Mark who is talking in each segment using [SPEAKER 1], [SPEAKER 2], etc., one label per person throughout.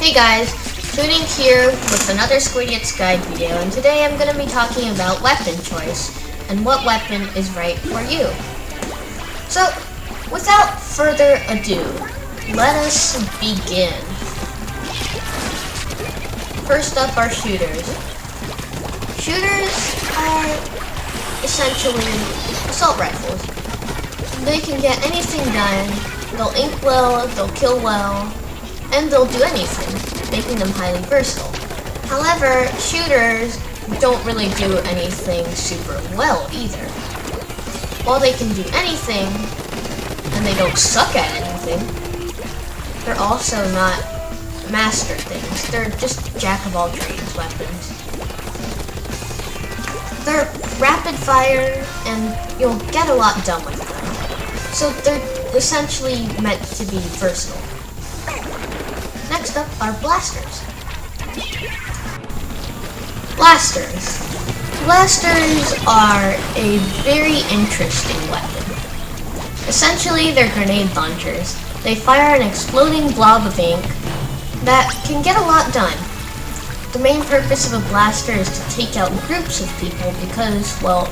[SPEAKER 1] Hey guys, tuning here with another Squidiot's guide video, and today I'm going to be talking about weapon choice and what weapon is right for you. So, without further ado, let us begin. First up are shooters. Shooters are essentially assault rifles. They can get anything done, they'll ink well, they'll kill well, and they'll do anything, making them highly versatile. However, shooters don't really do anything super well either. While they can do anything, and they don't suck at anything, they're also not master things. They're just jack-of-all-trades weapons. They're rapid fire, and you'll get a lot done with them. So they're essentially meant to be versatile. Next up are blasters. Blasters are a very interesting weapon. Essentially, they're grenade launchers. They fire an exploding blob of ink that can get a lot done. The main purpose of a blaster is to take out groups of people because, well,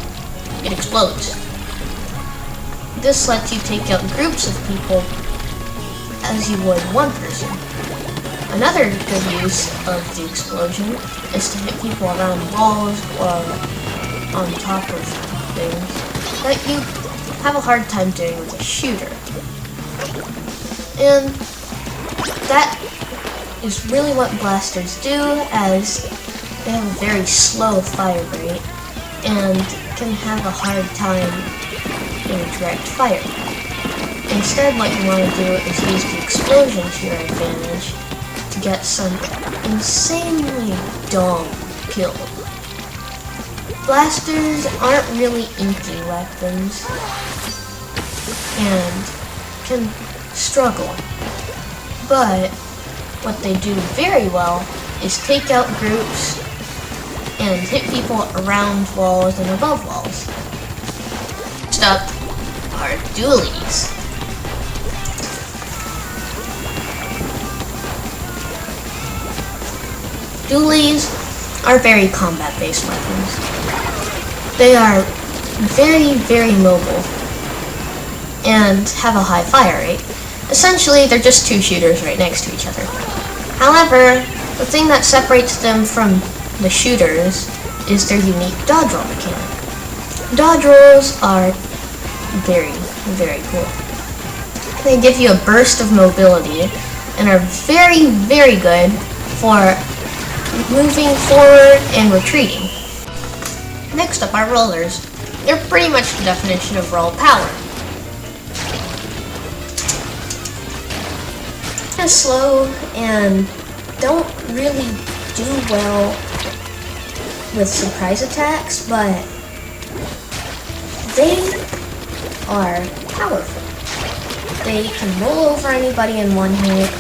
[SPEAKER 1] it explodes. This lets you take out groups of people as you would one person. Another good use of the explosion is to hit people around walls or on top of things that you have a hard time doing with a shooter. And that is really what blasters do, as they have a very slow fire rate and can have a hard time in direct fire. Instead, what you want to do is use the explosion to your advantage to get some insanely dumb kills. Blasters aren't really inky weapons and can struggle, but what they do very well is take out groups and hit people around walls and above walls. Next up are dualies. Dualies are very combat-based weapons. They are very, very mobile and have a high fire rate. Essentially, they're just two shooters right next to each other. However, the thing that separates them from the shooters is their unique dodge roll mechanic. Dodge rolls are very, very cool. They give you a burst of mobility and are very, very good for moving forward and retreating. Next up are rollers. They're pretty much the definition of raw power. Kind of slow and don't really do well with surprise attacks, but they are powerful. They can roll over anybody in one hit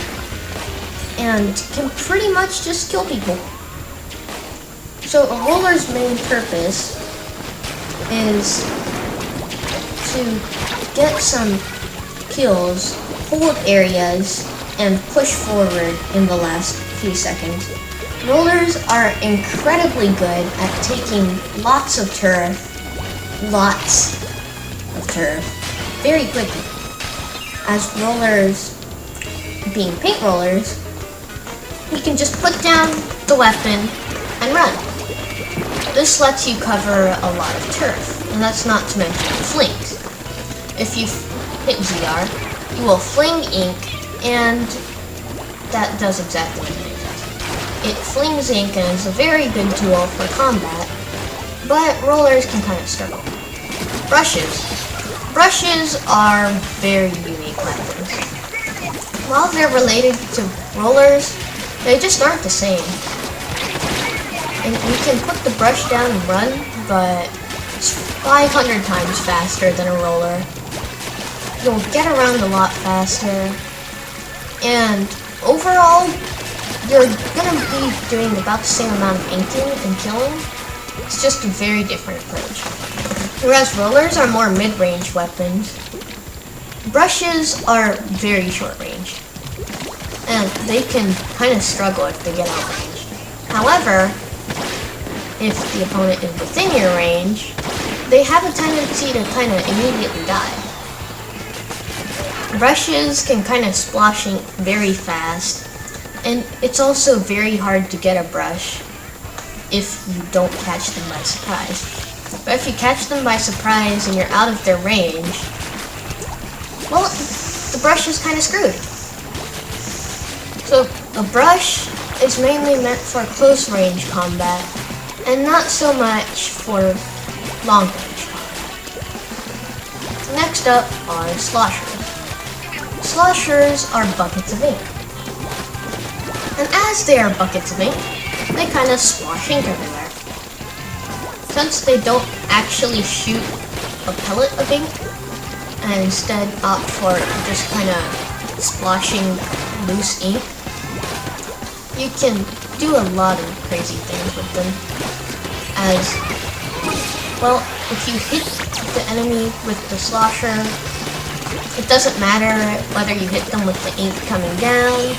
[SPEAKER 1] and can pretty much just kill people. So a roller's main purpose is to get some kills, hold areas, and push forward in the last few seconds. Rollers are incredibly good at taking lots of turf, very quickly. As rollers, being paint rollers, you can just put down the weapon and run. This lets you cover a lot of turf, and that's not to mention flings. If you hit ZR, you will fling ink, and that does exactly what it does. It flings ink and is a very good tool for combat, but rollers can kind of struggle. Brushes are very unique weapons. While they're related to rollers, they just aren't the same. And you can put the brush down and run, but it's 500 times faster than a roller. You'll get around a lot faster, and overall, you're gonna be doing about the same amount of inking and killing. It's just a very different approach. Whereas rollers are more mid-range weapons, brushes are very short range. and they can kind of struggle if they get out range. However, if the opponent is within your range, they have a tendency to kind of immediately die. Brushes can kind of splash ink very fast, and it's also very hard to get a brush if you don't catch them by surprise. But if you catch them by surprise and you're out of their range, well, the brush is kind of screwed. So a brush is mainly meant for close range combat and not so much for long range combat. Next up are sloshers. Sloshers are buckets of ink. And as they are buckets of ink, they kind of splosh ink everywhere. Since they don't actually shoot a pellet of ink, and instead opt for just kind of splashing loose ink, you can do a lot of crazy things with them. As, well, if you hit the enemy with the slosher, it doesn't matter whether you hit them with the ink coming down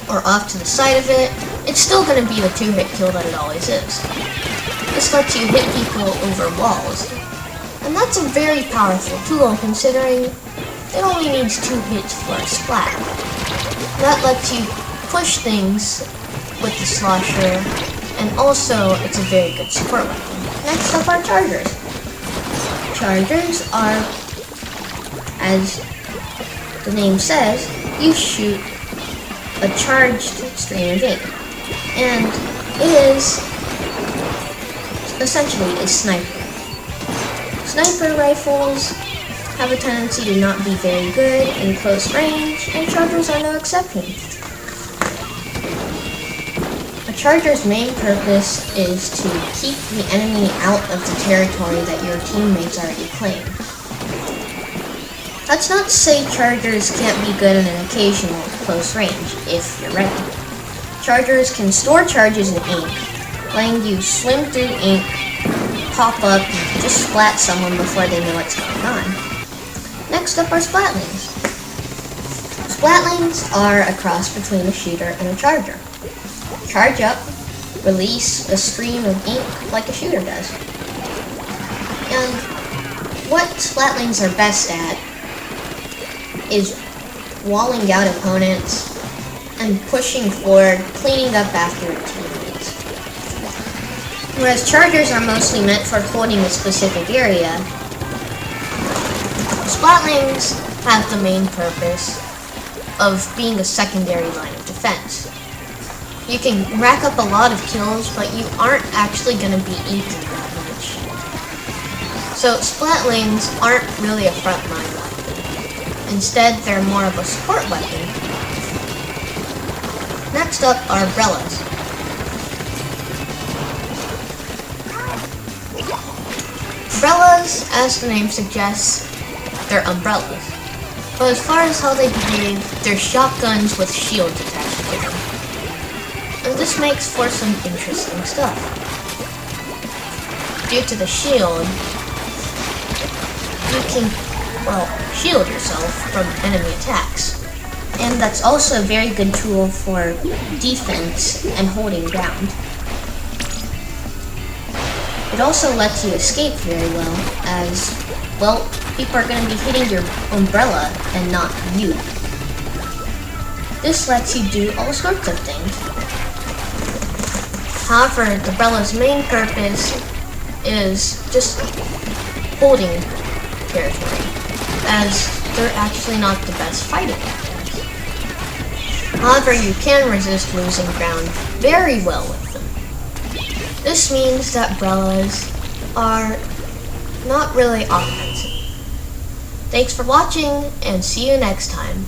[SPEAKER 1] or off to the side of it, it's still going to be the 2-hit kill that it always is. This lets you hit people over walls, and that's a very powerful tool considering it only needs 2 hits for a splat. That lets you push things with the slosher, and also it's a very good support weapon. Next up are chargers. Chargers are, as the name says, you shoot a charged stream of ink, and is essentially a sniper. Sniper rifles have a tendency to not be very good in close range, and chargers are no exception. A charger's main purpose is to keep the enemy out of the territory that your teammates already claim. That's not to say chargers can't be good in an occasional close range, if you're ready. Chargers can store charges in ink, letting you swim through ink, pop up, and just splat someone before they know what's going on. Next up are splatlings. Splatlings are a cross between a shooter and a charger. Charge up, release a stream of ink like a shooter does. And what splatlings are best at is walling out opponents and pushing forward, cleaning up after your teammates. Whereas chargers are mostly meant for holding a specific area, splatlings have the main purpose of being a secondary line of defense. You can rack up a lot of kills, but you aren't actually going to be inking that much. So splatlings aren't really a frontline weapon. Instead, they're more of a support weapon. Next up are umbrellas. Umbrellas, as the name suggests, they're umbrellas. But as far as how they behave, they're shotguns with shields attached to them. And this makes for some interesting stuff. Due to the shield, you can, well, shield yourself from enemy attacks. And that's also a very good tool for defense and holding ground. It also lets you escape very well, as, well, people are going to be hitting your umbrella and not you. This lets you do all sorts of things. However, the umbrella's main purpose is just holding territory, as they're actually not the best fighting weapons. However, you can resist losing ground very well with them. This means that umbrellas are not really offensive. Thanks for watching, and see you next time.